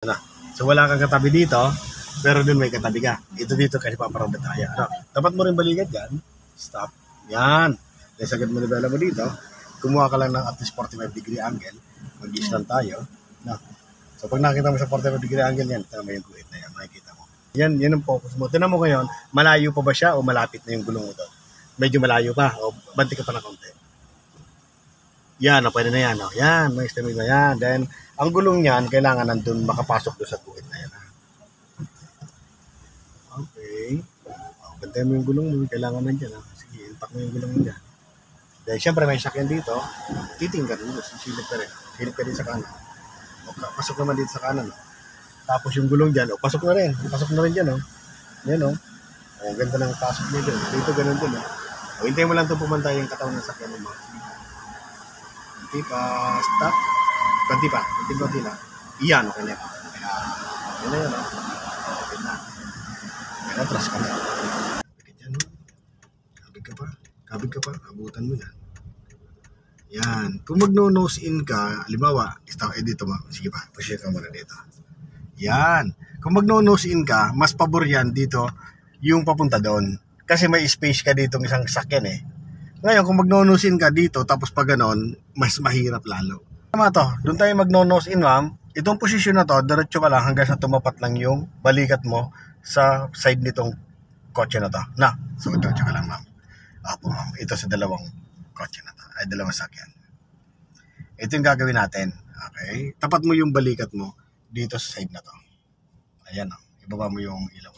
Ano? So wala kang katabi dito, pero dun may katabi ka. Ito dito kasi paparada tayo. Ano? Tapat mo rin balikat yan. Stop. Yan. Then sagad mo nibela mo dito. Kumuha ka lang ng at least 45-degree angle. Mag-is lang tayo. No? So pag nakita mo sa 45-degree angle yan, tama yung guhit na yan. Makikita mo. Yan ang focus mo. Tinan mo ngayon, malayo pa ba siya o malapit na yung gulong mo doon? Medyo malayo pa o banti ka pa ng konti. Yan, o, pwede na yan. O. Yan, may estimate na yan. Then, ang gulong niyan, kailangan nandun makapasok doon sa guhit na yan. Okay. O, bantayan mo yung gulong mo. Kailangan nandiyan. Sige, impact mo yung gulong mo dyan. Then, syempre, may sakyan dito. Titingnan mo. Silip ka rin. Silip ka din sa kanan. O, pasok naman dito sa kanan. O. Tapos yung gulong dyan, o, pasok na rin. Pasok na rin dyan, o. Yan, o. O, ganda ng pasok niya dyan. Dito, ganun din, o. O, hintayin mo lang ito pumantay yung katawan ng sakyan mo. Kunti pa, stop. Kunti pa, kunti lang. Iyan, okay na. Okay na yan, okay na. Kaya atras ka na. Kabig ka dyan, kabig ka pa, abutan mo yan. Yan, kung mag-nose in ka, halimbawa, dito mo, sige pa, push ka muna dito. Yan, kung mag-nose in ka, mas pabor yan dito, yung papunta doon. Kasi may space ka dito ng isang sakyan eh. Ngayon, kung mag-nose in ka dito, tapos pag ganon, mas mahirap lalo. Tama to, doon tayo mag-nose in, ma'am. Itong posisyon na to, diretso ka lang hanggang sa tumapat lang yung balikat mo sa side nitong kotse na to. Na, so diretso ka lang, ma'am. Apo, ma'am. Ito sa dalawang kotse na to. Ay, dalawang sakyan. Ito yung gagawin natin. Okay? Tapat mo yung balikat mo dito sa side na to. Ayan, oh. Ibaba mo yung ilaw.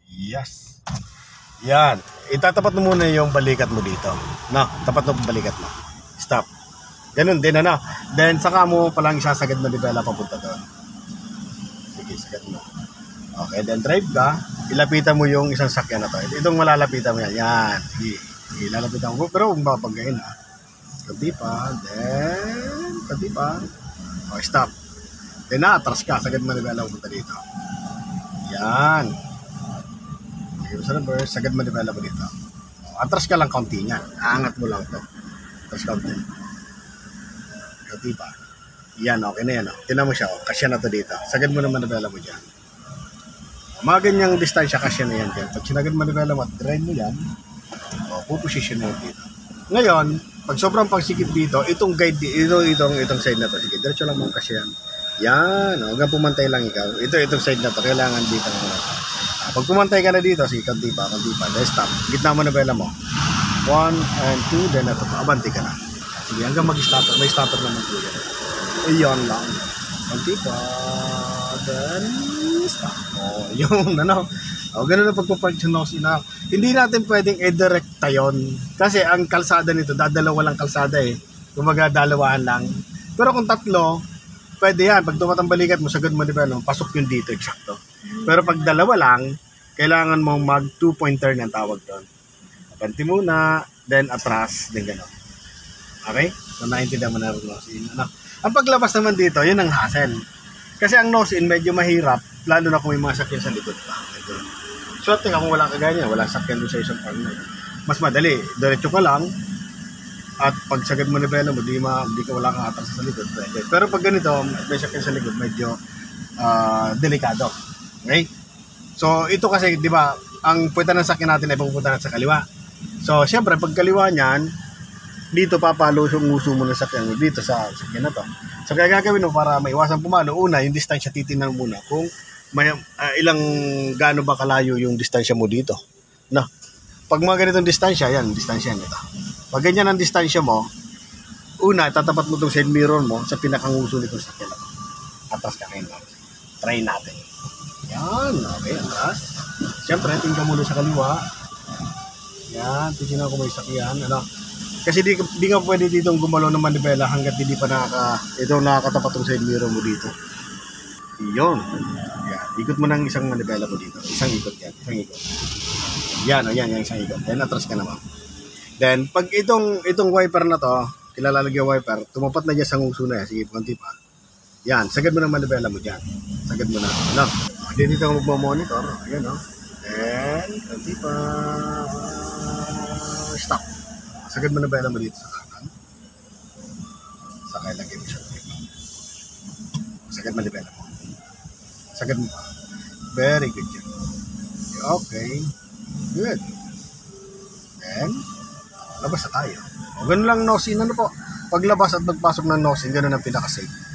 Yes. Yan. Itatapat mo muna yung balikat mo dito. No, tapat mo balikat mo. Stop. Ganun din, ano. Then, saka mo palang isasagad mo nibela papunta doon. Sige, sagad mo. Okay, then drive ka. Ilapitan mo yung isang sakyan na to. Itong malalapitan mo yan. Yan. Sige, ilalapitan mo. Pero kung babagayin, ha. Kunti pa. Then, kunti pa. Okay, stop. Then, atras ka. Sagad mo nibela papunta dito. Yan. Sa reverse, sagad mo develop dito. Atras ka lang kaunti niya. Aangat mo lang ito. Atras kaunti. Kaunti pa. Yan, okay na yan. Tinan mo siya. Kasya na to dito. Sagad mo naman develop mo dyan. Mga ganyang distansya, kasya na yan dyan. Pag sinagad mo develop at drive mo yan, puposition mo dito. Ngayon, pag sobrang pagsikip dito, itong guide, itong side na to. Sige, diretso lang mong kasya yan. Yan. Hanggang pumantay lang ikaw. Itong side na to. Kailangan dito na. Pag pumantay ka na dito, sige, kanti pa. Then stop. Gitna mo na bela mo. 1 and 2, then ito pa. Abanti ka na. Sige, hanggang mag-stopper. May stopper naman po yan. Iyon lang. Kanti pa. Then stop. O, yun, ano. O, ganun na pagpapark yung nose ina. Hindi natin pwedeng i-directa yun. Kasi ang kalsada nito, dadalawa lang kalsada eh. Kumaga, dalawaan lang. Pero kung tatlo, pwede yan. Pag tumatang balikat mo, sagad mo, di ba, no? Pasok yun dito, eksakto. Pero pag dalawa lang, kailangan mong mag 2-point turn ang tawag doon. Abanti muna, then atras, then gano'n. Okay? So, naintindihan mo na rin nose in. Ano? Ang paglabas naman dito, yun ang hassle. Kasi ang nose in medyo mahirap, lalo na kung may mga sakyan sa likod pa. So, tingnan kung wala kaganya, wala sakyan doon sa isang farm na yun. Mas madali, diretso ka lang, at pag sagad mo nibela mo, di ka wala kang atras sa likod. Pero pag ganito, may sakyan sa likod, medyo delikado. Okay? So, ito kasi, di ba, ang puweta ng sakyan natin ay pupunta na sa kaliwa. So, siyempre, pag kaliwa niyan, dito papalo yung nguso mo ng sakyan dito sa sakyan na to. So, kaya gagawin mo para maiwasan pumalo, una, yung distansya titingnan muna kung may, gaano ba kalayo yung distansya mo dito. No? Pag mga ganitong distansya, yan, distansya nito. Pag ganyan ang distansya mo, una, tatapat mo itong side mirror mo sa pinakanguso nitong sakyan na to. Atras ka kayo na. Try natin. Yan, okay, atras. Siyempre, tingnan muna sa kaliwa. Yan, tingnan ko may sakyan. Ano? Kasi di ka pwede ditong gumalaw ng manibela hanggat hindi pa nakakatapat yung side mirror mo dito. Yun. Yan, ikot mo ng isang manibela mo dito. Isang ikot yan, isang ikot. Yan, yan, isang ikot. Then, atras ka naman. Then, pag itong wiper na to, kilalalagyan wiper, tumapat na dyan sa nguso na yan. Sige, konti pa. Yan, sagad mo ng manibela mo dyan. Sagad mo na. Ano? Dito ka magmamonitor. Ayan, no? And, konti pa. Stop. Sagad mo na bela mo dito sa kanan. Saka ilagay mo siya. Sagad mo na bela mo. Sagad mo pa. Very good yan. Okay. Good. Then, labas na tayo. O, ganun lang nose in. Ano po? Paglabas at magpasok ng nose in, ganun ang pinaka-safe.